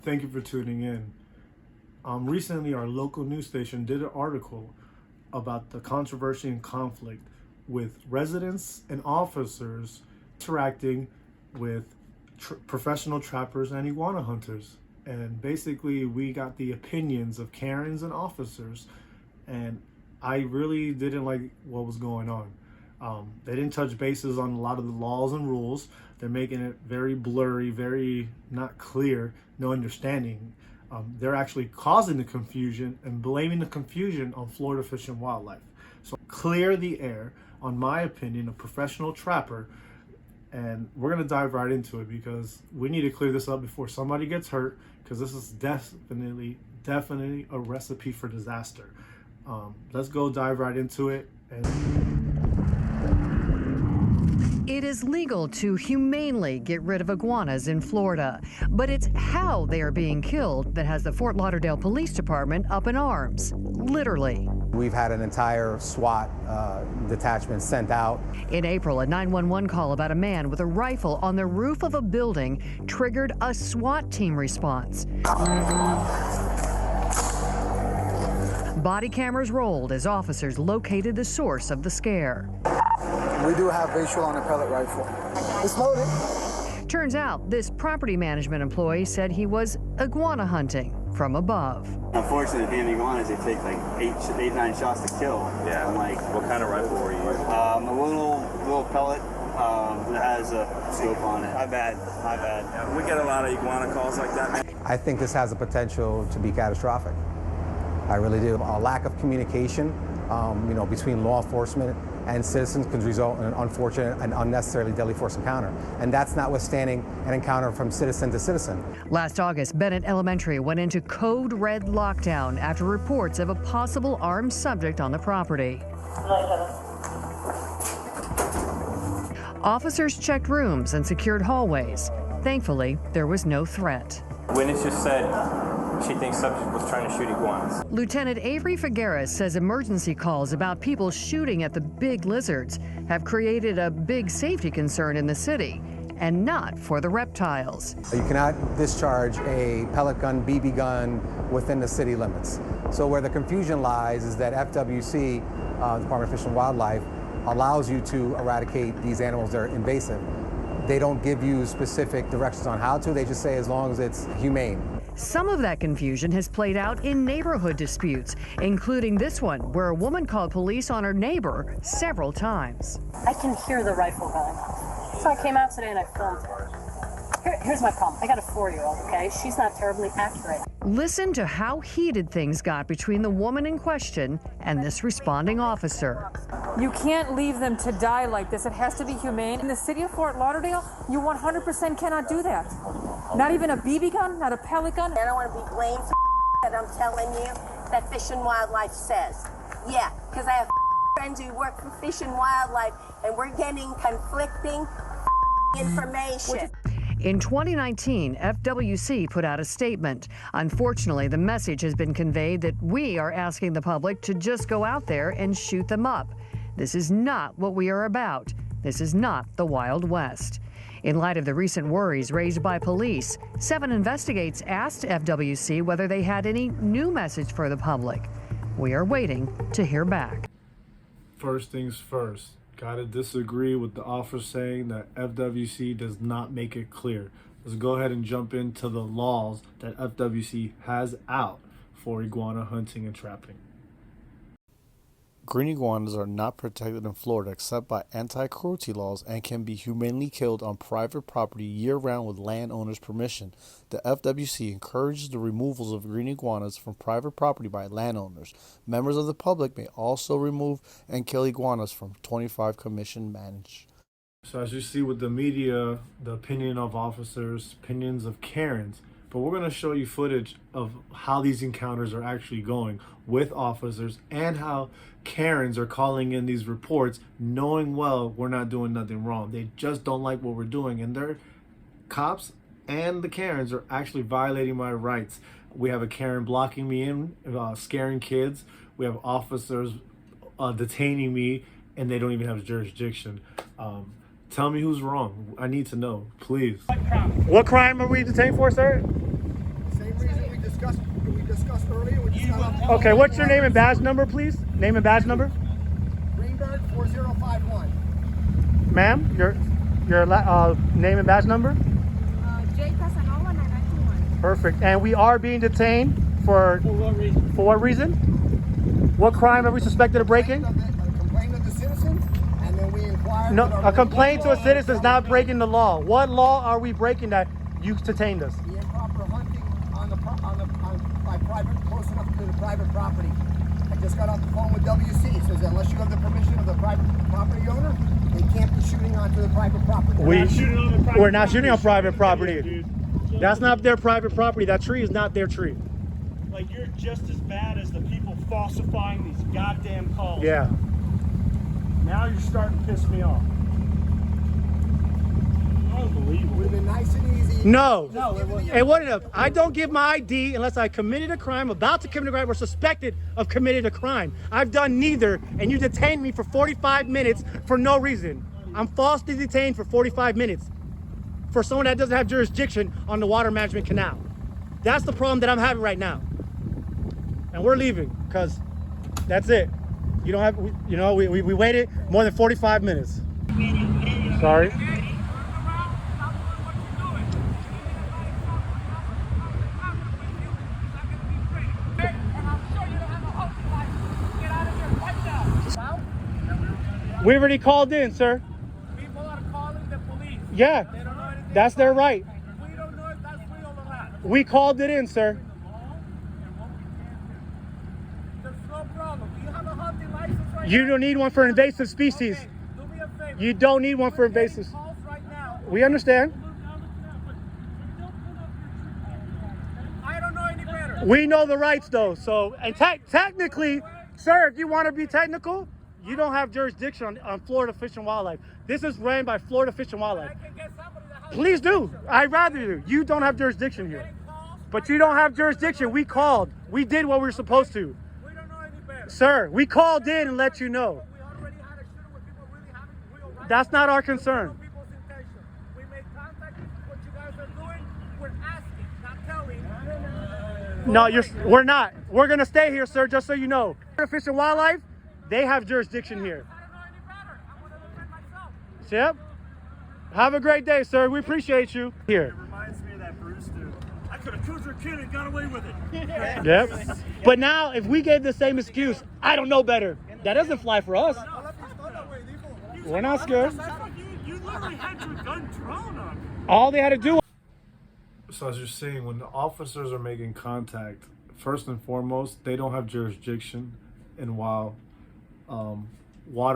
Thank you for tuning in. Recently, our local news station did an article about the controversy and conflict with residents and officers interacting with professional trappers and iguana hunters. And basically, we got the opinions of Karens and officers, and I really didn't like what was going on. They didn't touch bases on a lot of the laws and rules. They're making it very blurry, very not clear, no understanding. They're actually causing the confusion and blaming the confusion on Florida Fish and Wildlife. So clear the air on my opinion, a professional trapper, and we're gonna dive right into it because we need to clear this up before somebody gets hurt, because this is definitely a recipe for disaster. Let's go dive right into it. It is legal to humanely get rid of iguanas in Florida, but it's how they are being killed that has the Fort Lauderdale Police Department up in arms, literally. We've had an entire SWAT detachment sent out. In April, a 911 call about a man with a rifle on the roof of a building triggered a SWAT team response. Body cameras rolled as officers located the source of the scare. We do have visual on a pellet rifle. It's loaded. Turns out this property management employee said he was iguana hunting from above. Unfortunately, being iguanas, they take like eight, 9 shots to kill. Yeah. I'm like, what kind of rifle were you using? A little pellet that has a scope on it. My bad. Yeah, we get a lot of iguana calls like that, man. I think this has the potential to be catastrophic. I really do. A lack of communication, between law enforcement and citizens can result in an unfortunate and unnecessarily deadly force encounter. And that's notwithstanding an encounter from citizen to citizen. Last August, Bennett Elementary went into code red lockdown after reports of a possible armed subject on the property. Officers checked rooms and secured hallways. Thankfully, there was no threat. Witness just said she thinks subject was trying to shoot iguanas. Lieutenant Avery Figueres says emergency calls about people shooting at the big lizards have created a big safety concern in the city, and not for the reptiles. You cannot discharge a pellet gun, BB gun within the city limits. So where the confusion lies is that FWC, Department of Fish and Wildlife, allows you to eradicate these animals that are invasive. They don't give you specific directions on how to, they just say as long as it's humane. Some of that confusion has played out in neighborhood disputes, including this one, where a woman called police on her neighbor several times. I can hear the rifle going off. So I came out today and I filmed it. Here's my problem. I got a 4-year-old, okay? She's not terribly accurate. Listen to how heated things got between the woman in question and this responding officer. You can't leave them to die like this. It has to be humane. In the city of Fort Lauderdale, you 100% cannot do that. Not even a BB gun, not a pellet gun. I don't want to be blamed for that I'm telling you that Fish and Wildlife says. Yeah, because I have friends who work for Fish and Wildlife and we're getting conflicting information. In 2019, FWC put out a statement. Unfortunately, the message has been conveyed that we are asking the public to just go out there and shoot them up. This is not what we are about. This is not the Wild West. In light of the recent worries raised by police, 7 Investigates asked FWC whether they had any new message for the public. We are waiting to hear back. First things first. Gotta disagree with the officer saying that FWC does not make it clear. Let's go ahead and jump into the laws that FWC has out for iguana hunting and trapping. Green iguanas are not protected in Florida except by anti-cruelty laws and can be humanely killed on private property year-round with landowners' permission. The FWC encourages the removals of green iguanas from private property by landowners. Members of the public may also remove and kill iguanas from 25 commission managed. So as you see with the media, the opinion of officers, opinions of Karens, but we're going to show you footage of how these encounters are actually going with officers and how Karens are calling in these reports knowing well we're not doing nothing wrong. They just don't like what we're doing, and their cops and the Karens are actually violating my rights. We have a Karen blocking me in, scaring kids. We have officers detaining me, and they don't even have jurisdiction. Tell me who's wrong. I need to know, please. What crime are we detained for, sir? Okay, what's your name and badge number, please? Name and badge number. Greenberg 4051. Ma'am, your name and badge number. J. Casanova 9921. Perfect. And we are being detained for what reason? For what reason? What crime are we suspected of breaking? A complaint of the citizens, and then we inquired. No, a complaint to a citizen is not breaking the law. What law are we breaking that you detained us? The improper hunting by private, close enough to the private property. I just got off the phone with WC. It says unless you have the permission of the private property owner, they can't be shooting onto the private property. We're not shooting on private property. That's not their private property. That tree is not their tree. Like, you're just as bad as the people falsifying these goddamn calls. Yeah. Now you're starting to piss me off. Unbelievable. Would have been nice and easy. No. No, it wasn't. Hey, what enough? I don't give my ID unless I committed a crime, about to commit a crime, or suspected of committed a crime. I've done neither, and you detained me for 45 minutes for no reason. I'm falsely detained for 45 minutes for someone that doesn't have jurisdiction on the water management canal. That's the problem that I'm having right now. And we're leaving, because that's it. You don't have, we waited more than 45 minutes. Sorry. We already called in, sir. People are calling the police. Yeah, They don't know anything. that's their right. We don't know if that's real or not. We called it in, sir. There's no problem. Do you have a hunting license right You now? don't need one for invasive species. Okay, do me a favor. You don't need one for We're getting invasive. calls right now. We understand. I don't know any better. We know the rights, though. So, and technically, sir, if you want to be technical, you don't have jurisdiction on Florida Fish and Wildlife. This is ran by Florida Fish and I Wildlife. can get somebody that has Please do. I'd rather you. You don't have jurisdiction here. calls. But you don't have jurisdiction. We called. We did what we were supposed to. We don't know any better. Sir, we called in and let you know. We already had a shooting with people really having real rights. That's not our We don't concern. know people's intention. We made contact. What you guys are doing, we're asking, not telling. No, we're not. We're going to stay here, sir, just so you know. Florida Fish and Wildlife, they have jurisdiction here. I don't know any better. I want to defend myself. Yep. Have a great day, sir. We appreciate you. Here. Reminds me of that Bruce dude. I could have killed your kid and got away with it. Yep. But now, if we gave the same excuse, I don't know better. That doesn't fly for us. We're not scared. You literally had your gun drawn on me. All they had to do. So as you're saying, when the officers are making contact, first and foremost, they don't have jurisdiction in water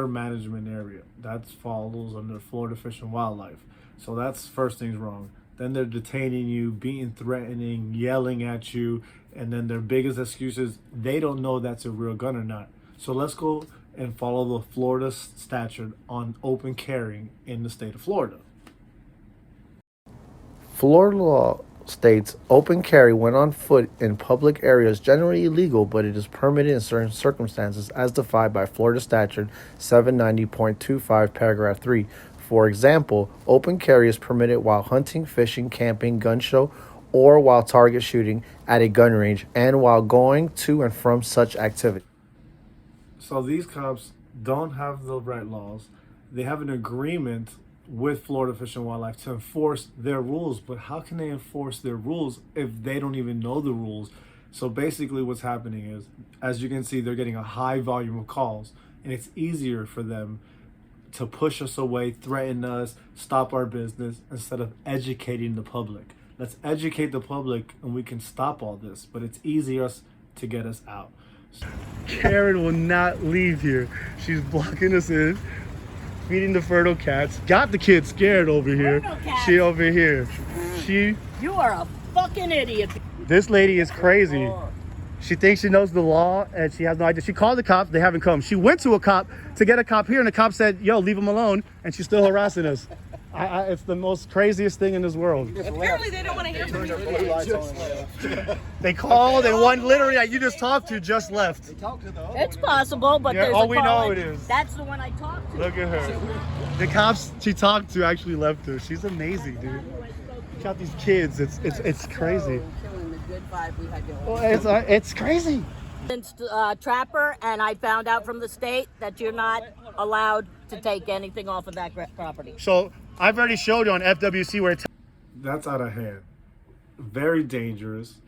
management area. That follows under Florida Fish and Wildlife. So that's first thing's wrong. Then they're detaining you, being threatening, yelling at you, and then their biggest excuse is they don't know that's a real gun or not. So let's go and follow the Florida statute on open carrying in the state of Florida. Florida law states open carry when on foot in public areas is generally illegal, but it is permitted in certain circumstances as defined by Florida Statute 790.25 paragraph 3. For example, open carry is permitted while hunting, fishing, camping, gun show, or while target shooting at a gun range and while going to and from such activity. So these cops don't have the right laws. They have an agreement with Florida Fish and Wildlife to enforce their rules, but how can they enforce their rules if they don't even know the rules? So basically what's happening is, as you can see, they're getting a high volume of calls, and it's easier for them to push us away, threaten us, stop our business, instead of educating the public. Let's educate the public and we can stop all this, but it's easier to get us out. Karen will not leave here. She's blocking us in, feeding the fertile cats. Got the kids scared over here. She over here. You are a fucking idiot. This lady is crazy. She thinks she knows the law and she has no idea. She called the cops, they haven't come. She went to a cop to get a cop here and the cop said, yo, leave him alone, and she's still harassing us. It's the most craziest thing in this world. Apparently they don't want to hear from you. They called and one literally that you just talked to just left. It's possible, but Yeah, there's oh, a we call know in. it is. That's the one I talked to. Look at her. The cops she talked to actually left her. She's amazing, dude. She got these kids. It's crazy. Killing the good vibe we had going. Well, it's crazy. Trapper, and I found out from the state that you're not allowed to take anything off of that property. So I've already showed you on FWC where it's. That's out of hand. Very dangerous.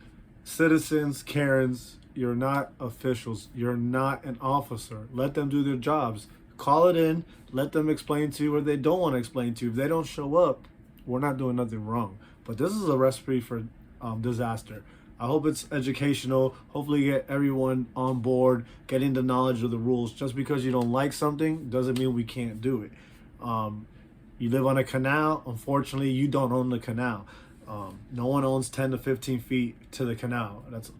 Citizens, Karens, you're not officials. You're not an officer. Let them do their jobs. Call it in. Let them explain to you what they don't want to explain to you. If they don't show up, we're not doing nothing wrong. But this is a recipe for disaster. I hope it's educational. Hopefully get everyone on board, getting the knowledge of the rules. Just because you don't like something doesn't mean we can't do it. You live on a canal. Unfortunately, you don't own the canal. No one owns 10 to 15 feet to the canal. That's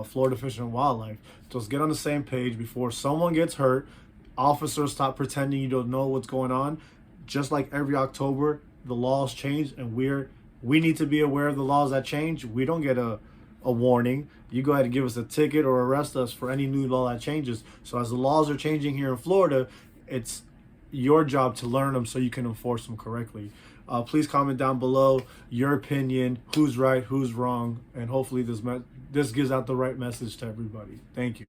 Florida Fish and Wildlife. Just get on the same page before someone gets hurt. Officers, stop pretending you don't know what's going on. Just like every October, the laws change, and we need to be aware of the laws that change. We don't get a warning. You go ahead and give us a ticket or arrest us for any new law that changes. So as the laws are changing here in Florida, it's your job to learn them so you can enforce them correctly. Please comment down below your opinion, who's right, who's wrong, and hopefully this gives out the right message to everybody. Thank you.